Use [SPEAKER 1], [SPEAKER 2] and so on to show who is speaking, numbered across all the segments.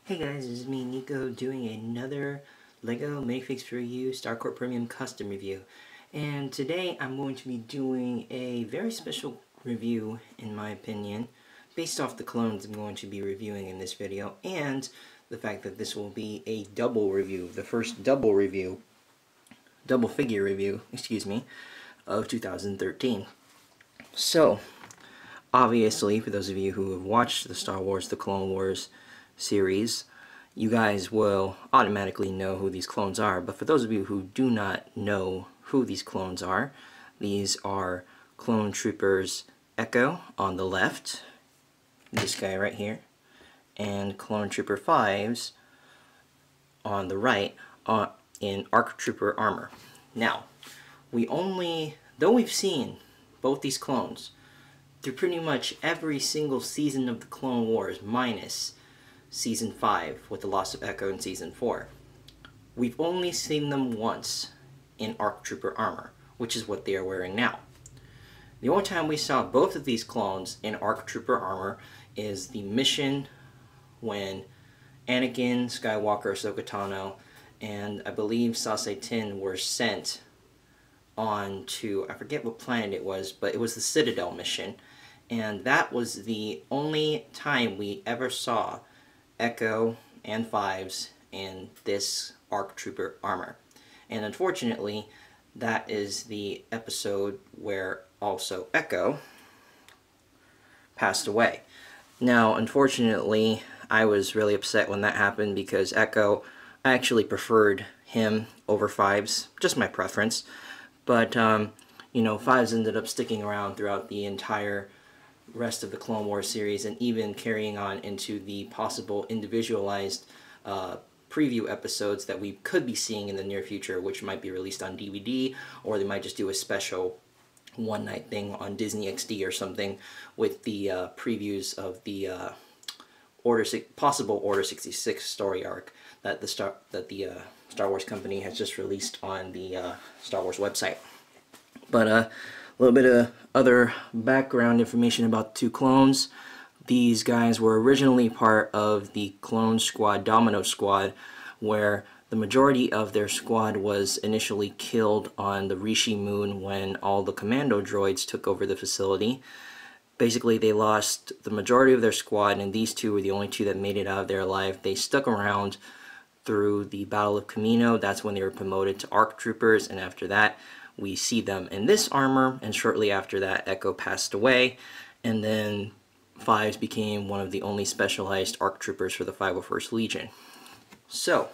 [SPEAKER 1] Hey guys, this is me, Nico, doing another LEGO Minifigs4U Star Corps Premium Custom review. And today I'm going to be doing a very special review, in my opinion, based off the clones I'm going to be reviewing in this video, and the fact that this will be a double review, the first double figure review, of 2013. So, obviously, for those of you who have watched the Star Wars The Clone Wars series, you guys will automatically know who these clones are. But for those of you who do not know who these clones are, these are Clone Troopers Echo on the left, this guy right here, and Clone Trooper 5s on the right in ARC Trooper armor. Now, though we've seen both these clones through pretty much every single season of the Clone Wars, minus Season 5 with the loss of Echo in Season 4. We've only seen them once in ARC Trooper armor, which is what they are wearing now. The only time we saw both of these clones in ARC Trooper armor is the mission when Anakin, Skywalker, Ahsoka Tano, and I believe Saesee Tiin were sent on to, I forget what planet it was, but it was the Citadel mission, and that was the only time we ever saw Echo and 5s in this ARC Trooper armor. And unfortunately, that is the episode where also Echo passed away. Now, unfortunately, I was really upset when that happened because Echo, I actually preferred him over 5s, just my preference. But, you know, 5s ended up sticking around throughout the entire rest of the Clone Wars series, and even carrying on into the possible individualized preview episodes that we could be seeing in the near future, which might be released on DVD, or they might just do a special one-night thing on Disney XD or something with the previews of the possible Order 66 story arc that the Star Wars company has just released on the Star Wars website. But a little bit of other background information about the two clones. These guys were originally part of the Clone Squad, Domino Squad, where the majority of their squad was initially killed on the Rishi moon when all the commando droids took over the facility. Basically, they lost the majority of their squad, and these two were the only two that made it out of there alive. They stuck around through the Battle of Kamino. That's when they were promoted to ARC Troopers, and after that, we see them in this armor, and shortly after that, Echo passed away, and then 5s became one of the only specialized ARC Troopers for the 501st Legion. So,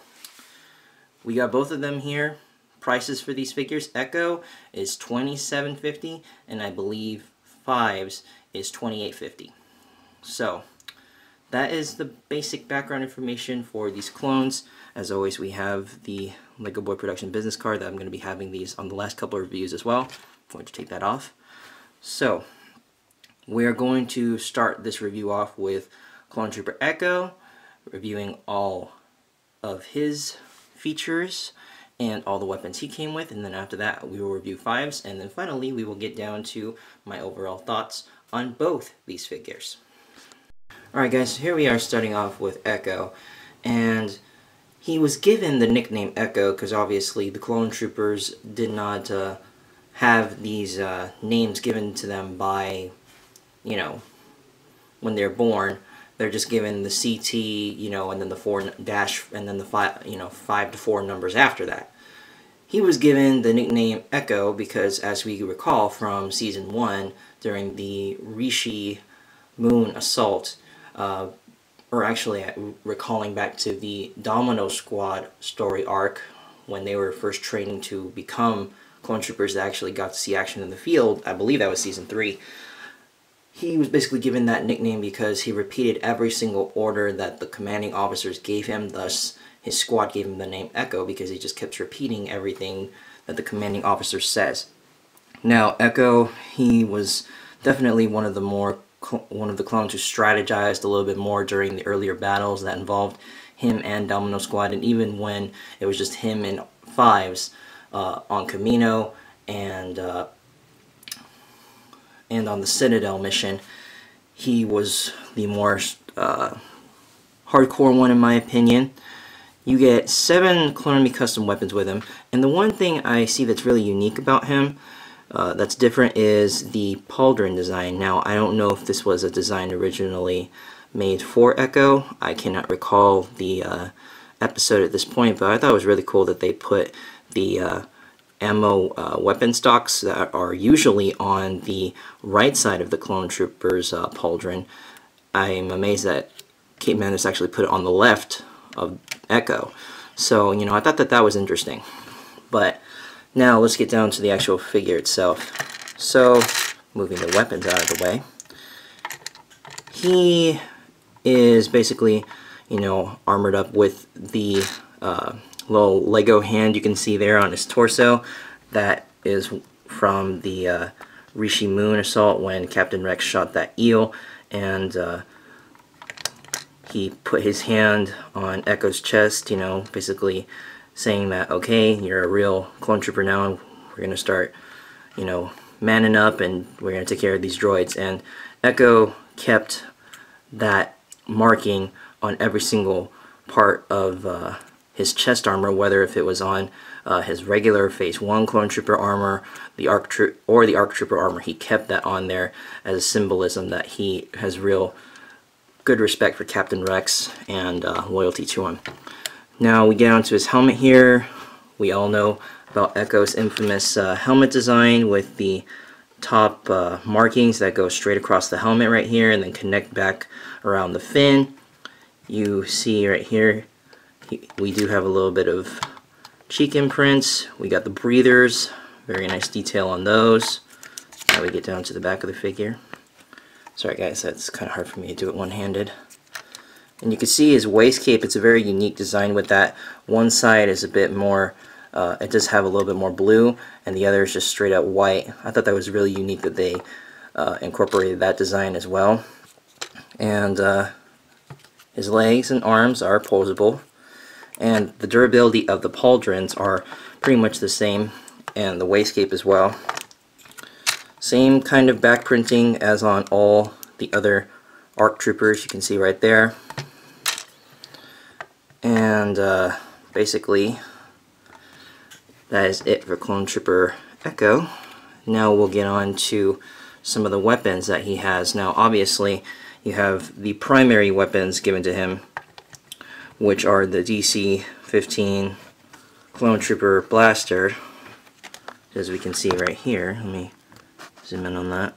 [SPEAKER 1] we got both of them here. Prices for these figures: Echo is $27.50, and I believe 5s is $28.50. So, that is the basic background information for these clones. As always, we have the LEGO Boy Production business card that I'm going to be having these on the last couple of reviews as well. I'm going to take that off. So, we're going to start this review off with Clone Trooper Echo, reviewing all of his features and all the weapons he came with, and then after that we will review 5s, and then finally we will get down to my overall thoughts on both these figures. Alright guys, so here we are starting off with Echo, and he was given the nickname Echo because obviously the Clone Troopers did not have these names given to them by, you know, when they're born. They're just given the CT, you know, and then the 4 dash, and then the 5 to 4 numbers after that. He was given the nickname Echo because, as we recall from Season 1, during the Rishi moon assault, or actually recalling back to the Domino Squad story arc, when they were first training to become Clone Troopers that actually got to see action in the field, I believe that was Season 3, he was basically given that nickname because he repeated every single order that the commanding officers gave him, thus his squad gave him the name Echo because he just kept repeating everything that the commanding officer says. Now, Echo, he was definitely one of the clones who strategized a little bit more during the earlier battles that involved him and Domino Squad, and even when it was just him and 5s on Kamino and on the Citadel mission, he was the more hardcore one in my opinion. You get 7 CloneArmy custom weapons with him, and the one thing I see that's really unique about him that's different is the pauldron design. Now, I don't know if this was a design originally made for Echo. I cannot recall the episode at this point, but I thought it was really cool that they put the ammo weapon stocks that are usually on the right side of the Clone Trooper's pauldron. I'm amazed that Kate Manus actually put it on the left of Echo. So, you know, I thought that that was interesting. But now let's get down to the actual figure itself. So, moving the weapons out of the way, he is basically, you know, armored up with the little Lego hand you can see there on his torso. That is from the Rishi Moon assault when Captain Rex shot that eel, and he put his hand on Echo's chest, you know, basically saying that, okay, you're a real clone trooper now, and we're going to start, you know, manning up, and we're going to take care of these droids. And Echo kept that marking on every single part of his chest armor, whether if it was on his regular Phase 1 clone trooper armor, the ARC trooper armor. He kept that on there as a symbolism that he has real good respect for Captain Rex and loyalty to him. Now we get onto his helmet here. We all know about Echo's infamous helmet design with the top markings that go straight across the helmet right here and then connect back around the fin. You see right here, we do have a little bit of cheek imprints. We got the breathers, very nice detail on those. Now we get down to the back of the figure. Sorry guys, that's kind of hard for me to do it one-handed. And you can see his waistcape, it's a very unique design with that. One side is a bit more, it does have a little bit more blue, and the other is just straight up white. I thought that was really unique that they incorporated that design as well. And his legs and arms are posable, and the durability of the pauldrons are pretty much the same, and the waistcape as well. Same kind of back printing as on all the other ARC troopers, you can see right there. And basically that is it for Clone Trooper Echo. Now we'll get on to some of the weapons that he has. Now obviously you have the primary weapons given to him, which are the DC-15 Clone Trooper Blaster, as we can see right here. Let me zoom in on that.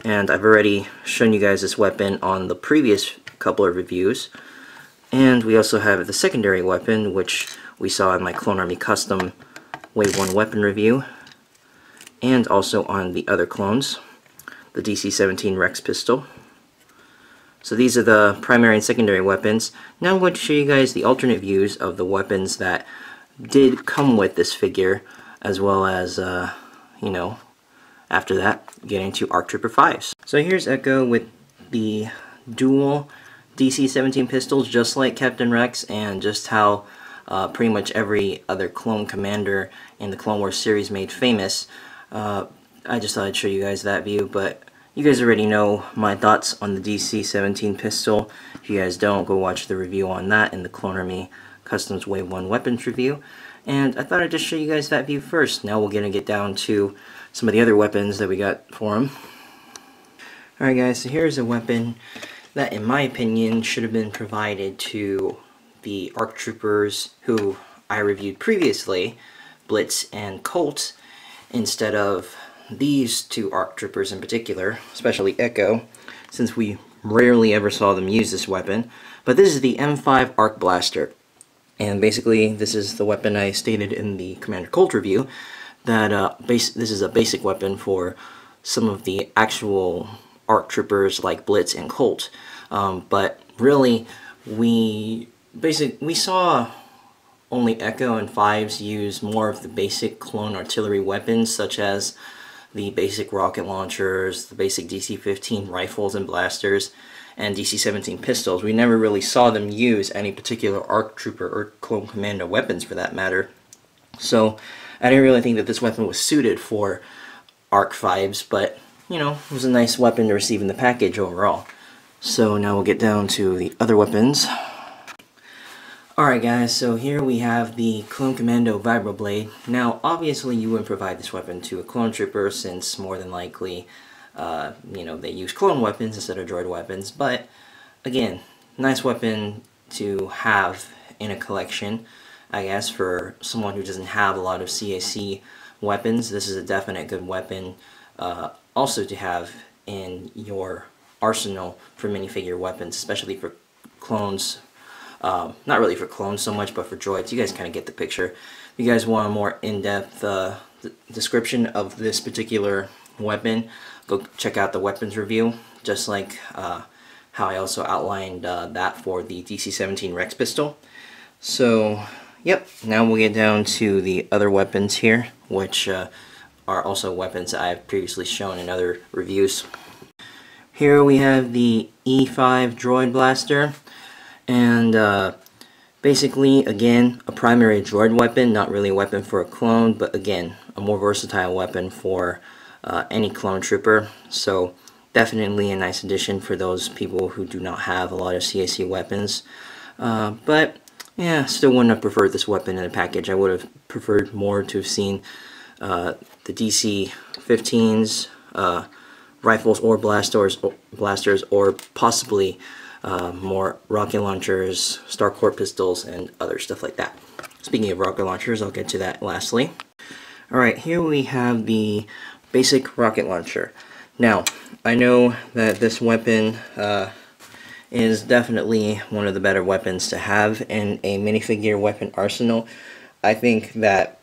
[SPEAKER 1] And I've already shown you guys this weapon on the previous couple of reviews. And we also have the secondary weapon, which we saw in my Clone Army Custom Wave 1 weapon review, and also on the other clones, the DC-17 Rex pistol. So these are the primary and secondary weapons. Now I'm going to show you guys the alternate views of the weapons that did come with this figure, as well as, you know, after that, getting to ARC Trooper 5s. So here's Echo with the dual DC-17 pistols, just like Captain Rex, and just how pretty much every other clone commander in the Clone Wars series made famous. I just thought I'd show you guys that view, but you guys already know my thoughts on the DC-17 pistol. If you guys don't, go watch the review on that in the Clone Army Customs Wave 1 weapons review. And I thought I'd just show you guys that view first. Now we're going to get down to some of the other weapons that we got for him. Alright guys, so here's a weapon that in my opinion should have been provided to the ARC Troopers who I reviewed previously, Blitz and Colt, instead of these two ARC Troopers in particular, especially Echo, since we rarely ever saw them use this weapon. But this is the M5 Arc Blaster, and basically this is the weapon I stated in the Commander Colt review, that this is a basic weapon for some of the actual ARC Troopers like Blitz and Colt. But really, we saw only Echo and 5s use more of the basic clone artillery weapons, such as the basic rocket launchers, the basic DC-15 rifles and blasters, and DC-17 pistols. We never really saw them use any particular ARC Trooper or Clone Commando weapons for that matter. So I didn't really think that this weapon was suited for ARC 5s, but you know, it was a nice weapon to receive in the package overall. So now we'll get down to the other weapons. Alright guys, so here we have the Clone Commando Vibro Blade. Now obviously you wouldn't provide this weapon to a clone trooper since more than likely you know, they use clone weapons instead of droid weapons, but again, nice weapon to have in a collection, I guess, for someone who doesn't have a lot of CAC weapons. This is a definite good weapon also to have in your arsenal for minifigure weapons, especially for clones. Not really for clones so much, but for droids. You guys kind of get the picture. If you guys want a more in-depth description of this particular weapon, go check out the weapons review, just like how I also outlined that for the DC-17 Rex pistol. So, yep, now we'll get down to the other weapons here, which are also weapons that I've previously shown in other reviews. Here we have the E5 Droid Blaster. And basically, again, a primary droid weapon, not really a weapon for a clone, but again, a more versatile weapon for any clone trooper. So definitely a nice addition for those people who do not have a lot of CAC weapons. But yeah, still wouldn't have preferred this weapon in a package. I would have preferred more to have seen the DC-15s, rifles or blasters, or possibly more rocket launchers, Starcourt pistols, and other stuff like that. Speaking of rocket launchers, I'll get to that lastly. Alright, here we have the basic rocket launcher. Now, I know that this weapon is definitely one of the better weapons to have in a minifigure weapon arsenal. I think that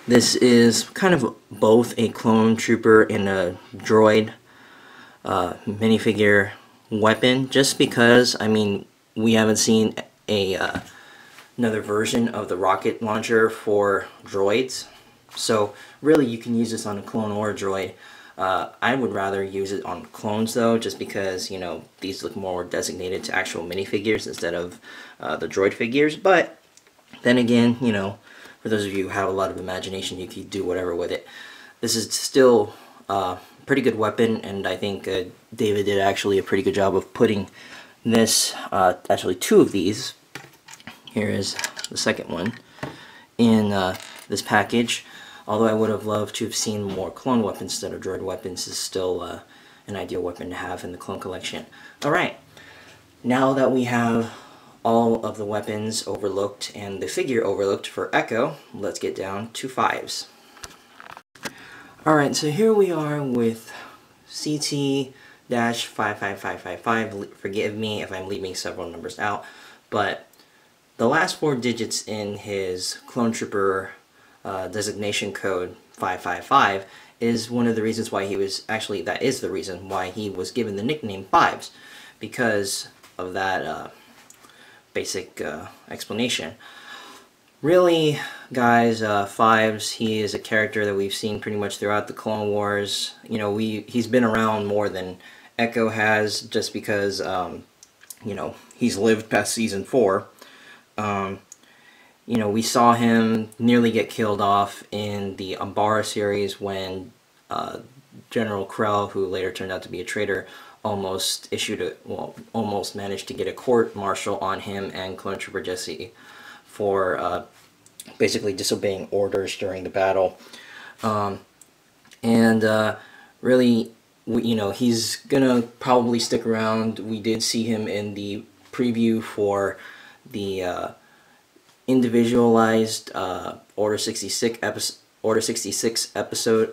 [SPEAKER 1] this is kind of both a clone trooper and a droid minifigure weapon, just because, I mean, we haven't seen another version of the rocket launcher for droids. So really you can use this on a clone or a droid. I would rather use it on clones though, just because, you know, these look more designated to actual minifigures instead of the droid figures. But then again, you know, for those of you who have a lot of imagination, you can do whatever with it. This is still pretty good weapon, and I think David did actually a pretty good job of putting this, actually two of these, here is the second one, in this package. Although I would have loved to have seen more clone weapons instead of droid weapons, is still an ideal weapon to have in the clone collection. Alright, now that we have all of the weapons overlooked and the figure overlooked for Echo, let's get down to fives. Alright, so here we are with CT-55555. Forgive me if I'm leaving several numbers out, but the last four digits in his Clone Trooper designation code 555 is one of the reasons why he was, actually that is the reason why he was given the nickname Fives, because of that basic explanation. Really, guys, Fives, he is a character that we've seen pretty much throughout the Clone Wars. You know, he's been around more than Echo has, just because, you know, he's lived past Season 4. You know, we saw him nearly get killed off in the Umbara series when General Krell, who later turned out to be a traitor, almost almost managed to get a court-martial on him and Clone Trooper Jesse for basically disobeying orders during the battle. Really, you know, he's gonna probably stick around. We did see him in the preview for the individualized Order 66 episode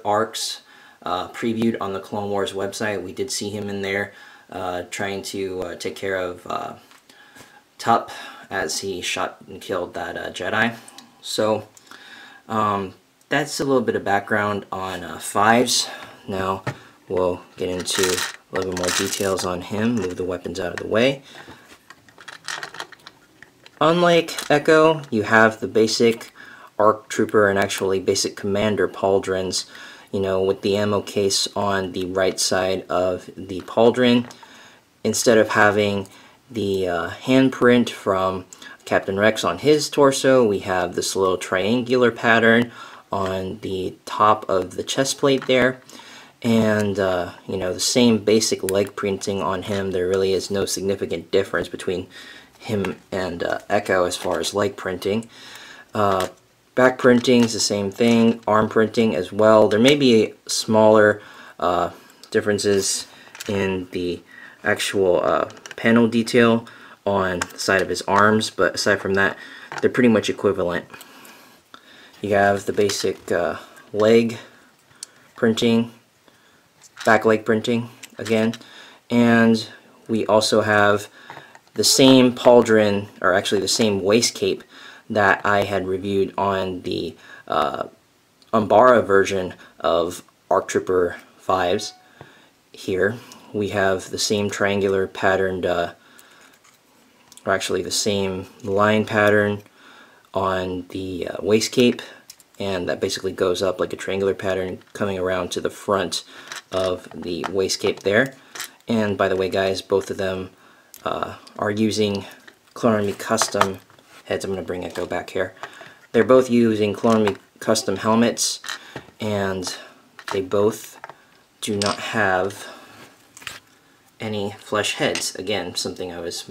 [SPEAKER 1] arcs previewed on the Clone Wars website. We did see him in there trying to take care of Tup as he shot and killed that Jedi. So that's a little bit of background on Fives. Now we'll get into a little bit more details on him, move the weapons out of the way. Unlike Echo, you have the basic ARC Trooper and actually basic Commander pauldrons, you know, with the ammo case on the right side of the pauldron. Instead of having the handprint from Captain Rex on his torso, we have this little triangular pattern on the top of the chest plate there. And you know, the same basic leg printing on him. There really is no significant difference between him and Echo as far as leg printing. Back printing is the same thing, arm printing as well. There may be smaller differences in the actual panel detail on the side of his arms, but aside from that, they're pretty much equivalent. You have the basic leg printing, back leg printing again, and we also have the same pauldron, or actually the same waistcape that I had reviewed on the Umbara version of ARC Trooper 5s. Here we have the same triangular patterned, or actually the same line pattern on the waistcape, and that basically goes up like a triangular pattern coming around to the front of the waistcape there. And by the way, guys, both of them are using CloneArmy Custom heads. I'm going to bring Echo back here. They're both using CloneArmy Custom helmets, and they both do not have any flesh heads. Again, something I was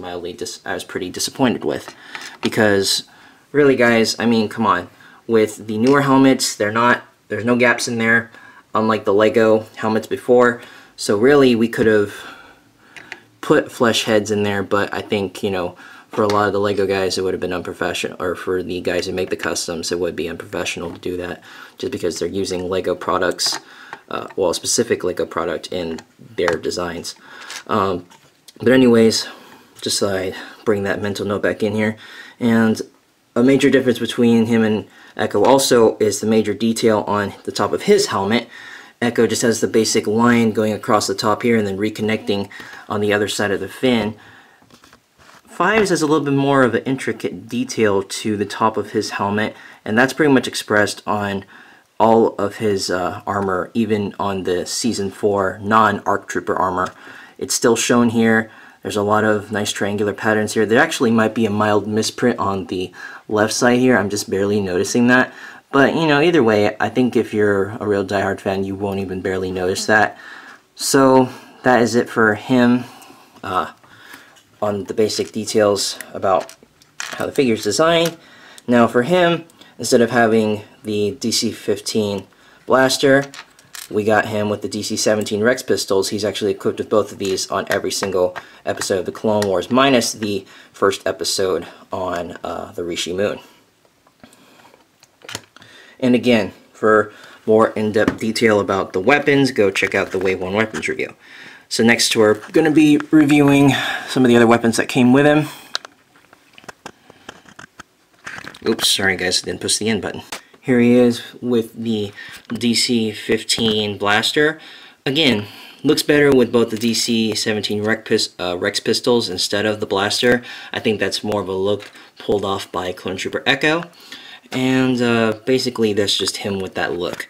[SPEAKER 1] pretty disappointed with, because really, guys, I mean, come on. With the newer helmets, there's no gaps in there, unlike the Lego helmets before. So really, we could have put flesh heads in there, but I think, you know, for a lot of the Lego guys, it would have been unprofessional, or for the guys who make the customs, it would be unprofessional to do that, just because they're using Lego products, well, a specific Lego product in their designs. But anyways, just so I bring that mental note back in here. And a major difference between him and Echo also is the major detail on the top of his helmet. Echo just has the basic line going across the top here and then reconnecting on the other side of the fin. Fives has a little bit more of an intricate detail to the top of his helmet, and that's pretty much expressed on all of his armor, even on the Season 4 non-ARC Trooper armor. It's still shown here. There's a lot of nice triangular patterns here. There actually might be a mild misprint on the left side here. I'm just barely noticing that. But, you know, either way, I think if you're a real diehard fan, you won't even barely notice that. So, that is it for him on the basic details about how the figure is designed. Now, for him, instead of having the DC-15 blaster, we got him with the DC-17 Rex pistols. He's actually equipped with both of these on every single episode of the Clone Wars, minus the first episode on the Rishi Moon. And again, for more in-depth detail about the weapons, go check out the Wave 1 weapons review. So next we're going to be reviewing some of the other weapons that came with him. Oops, sorry guys, I didn't push the end button. Here he is with the DC-15 blaster. Again, looks better with both the DC-17 Rex pistols instead of the blaster. I think that's more of a look pulled off by Clone Trooper Echo. And basically that's just him with that look.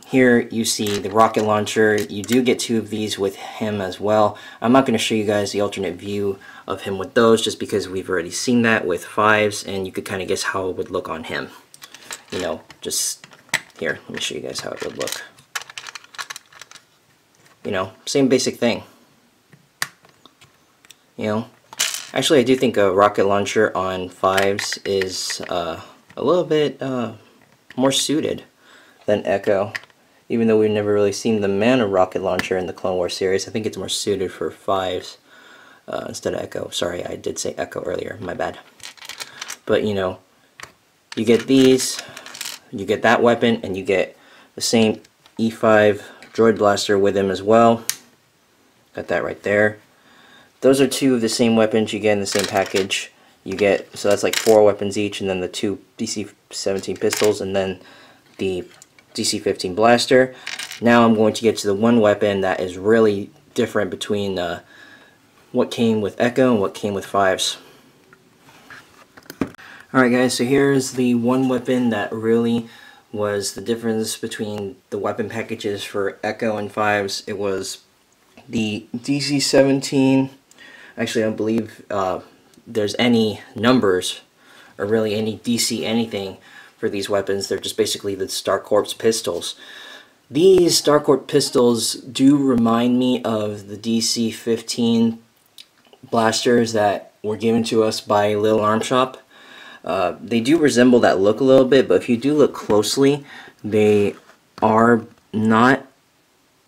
[SPEAKER 1] Here you see the rocket launcher. You do get two of these with him as well. I'm not going to show you guys the alternate view of him with those, just because we've already seen that with Fives, and you could kind of guess how it would look on him. You know, just here, let me show you guys how it would look. You know, same basic thing. You know, actually I do think a rocket launcher on Fives is a little bit more suited than Echo. Even though we've never really seen the man a rocket launcher in the Clone Wars series, I think it's more suited for Fives instead of Echo. Sorry, I did say Echo earlier, my bad. But you know, you get these, you get that weapon, and you get the same E5 droid blaster with him as well. Got that right there. Those are two of the same weapons you get in the same package. You get, so that's like 4 weapons each, and then the 2 DC-17 pistols, and then the DC-15 blaster. Now I'm going to get to the one weapon that is really different between what came with Echo and what came with Fives. Alright guys, so here's the one weapon that really was the difference between the weapon packages for Echo and Fives. It was the DC-17. Actually, I don't believe there's any numbers or really any DC anything for these weapons. They're just basically the Star Corps pistols. These Starcourt pistols do remind me of the DC-15 blasters that were given to us by Little Arm Shop. They do resemble that look a little bit, but if you do look closely, they are not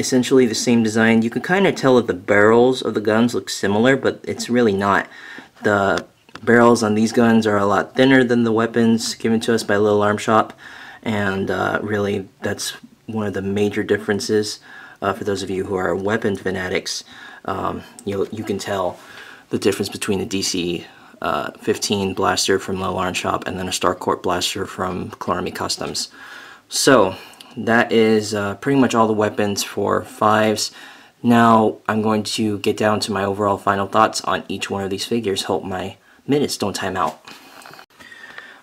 [SPEAKER 1] essentially the same design. You can kind of tell that the barrels of the guns look similar, but it's really not. The barrels on these guns are a lot thinner than the weapons given to us by Little Arm Shop, and really that's one of the major differences. For those of you who are weapon fanatics, you can tell the difference between the DC-15 blaster from Little Arm Shop and then a Starcourt blaster from CloneArmyCustoms. So that is pretty much all the weapons for 5s. Now I'm going to get down to my overall final thoughts on each one of these figures. Hope my minutes don't time out.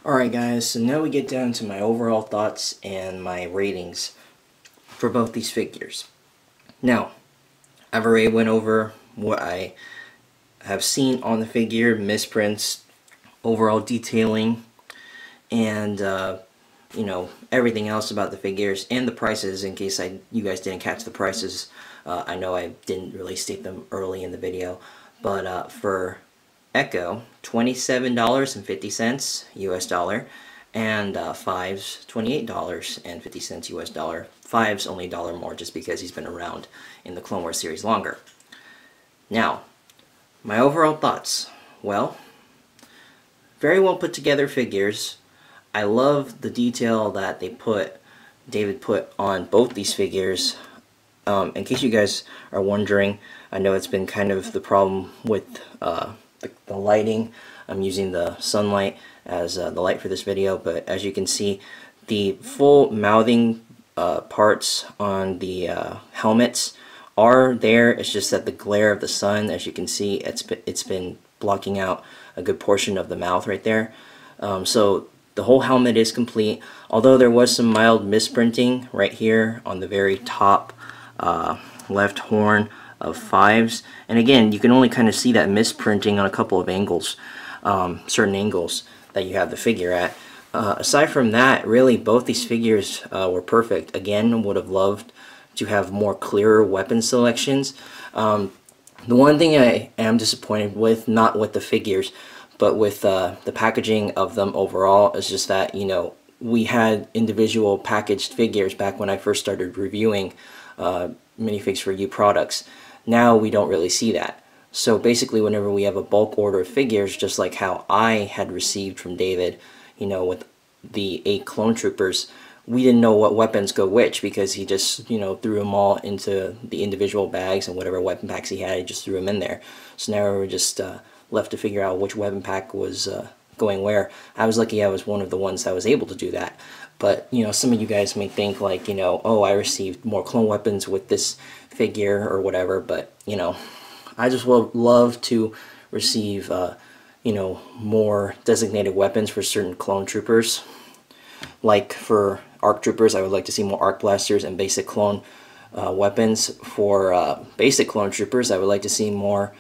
[SPEAKER 1] Alright guys, so now we get down to my overall thoughts and my ratings for both these figures. Now, I've already went over what I have seen on the figure, misprints, overall detailing, and you know, everything else about the figures, and the prices in case you guys didn't catch the prices. I know I didn't really state them early in the video, but for Echo, $27.50 US dollar, and 5s, $28.50 US dollar. 5's only $1 more just because he's been around in the Clone Wars series longer. Now, my overall thoughts. Well, very well put together figures. I love the detail that David put on both these figures. In case you guys are wondering, I know it's been kind of the problem with the lighting. I'm using the sunlight as the light for this video, but as you can see, the full mouthing parts on the helmets are there. It's just that the glare of the sun, as you can see, it's been blocking out a good portion of the mouth right there. So the whole helmet is complete, although there was some mild misprinting right here on the very top left horn of 5's. And again, you can only kind of see that misprinting on a couple of angles, certain angles that you have the figure at. Aside from that, really both these figures were perfect. Again, would have loved to have more clearer weapon selections. The one thing I am disappointed with, not with the figures, but with the packaging of them overall, is just that, you know, we had individual packaged figures back when I first started reviewing Minifigs4U products. Now we don't really see that. So basically whenever we have a bulk order of figures, just like how I had received from David, you know, with the 8 clone troopers, we didn't know what weapons go which because he just, you know, threw them all into the individual bags, and whatever weapon packs he had, he just threw them in there. So now we were just left to figure out which weapon pack was going where. I was lucky I was one of the ones that was able to do that. But, you know, some of you guys may think like, you know, oh, I received more clone weapons with this figure or whatever, but, you know, I just would love to receive, you know, more designated weapons for certain clone troopers. Like for ARC troopers, I would like to see more ARC blasters and basic clone weapons. For basic clone troopers, I would like to see more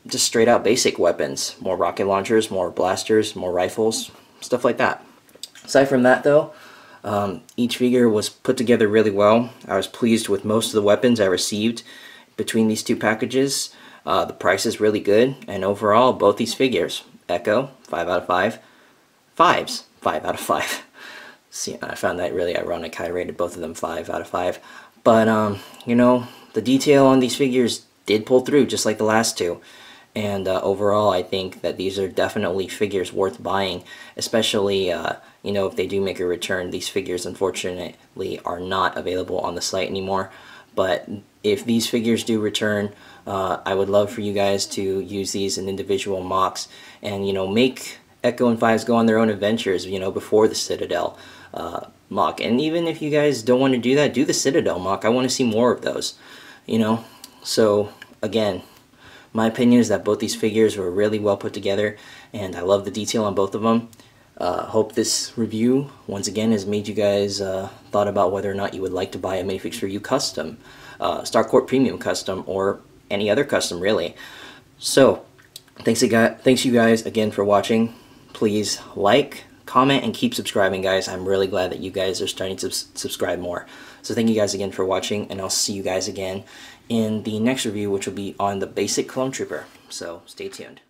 [SPEAKER 1] just straight out basic weapons. More rocket launchers, more blasters, more rifles, stuff like that. Aside from that though, each figure was put together really well. I was pleased with most of the weapons I received between these two packages. The price is really good, and overall both these figures, Echo, 5 out of 5, 5's, 5 out of 5. See, I found that really ironic. I rated both of them 5 out of 5. But, you know, the detail on these figures did pull through just like the last two. And overall, I think that these are definitely figures worth buying, especially, you know, if they do make a return. These figures, unfortunately, are not available on the site anymore. But if these figures do return, I would love for you guys to use these in individual mocks and, you know, make Echo and 5's go on their own adventures, you know, before the Citadel mock. And even if you guys don't want to do that, do the Citadel mock. I want to see more of those, you know. So, again, my opinion is that both these figures were really well put together, and I love the detail on both of them. Hope this review, once again, has made you guys thought about whether or not you would like to buy a Minifigs4U custom, Starcourt Premium custom, or any other custom, really. So, thanks you guys again for watching. Please like, comment and keep subscribing, guys. I'm really glad that you guys are starting to subscribe more. So thank you guys again for watching, and I'll see you guys again in the next review, which will be on the basic Clone Trooper. So stay tuned.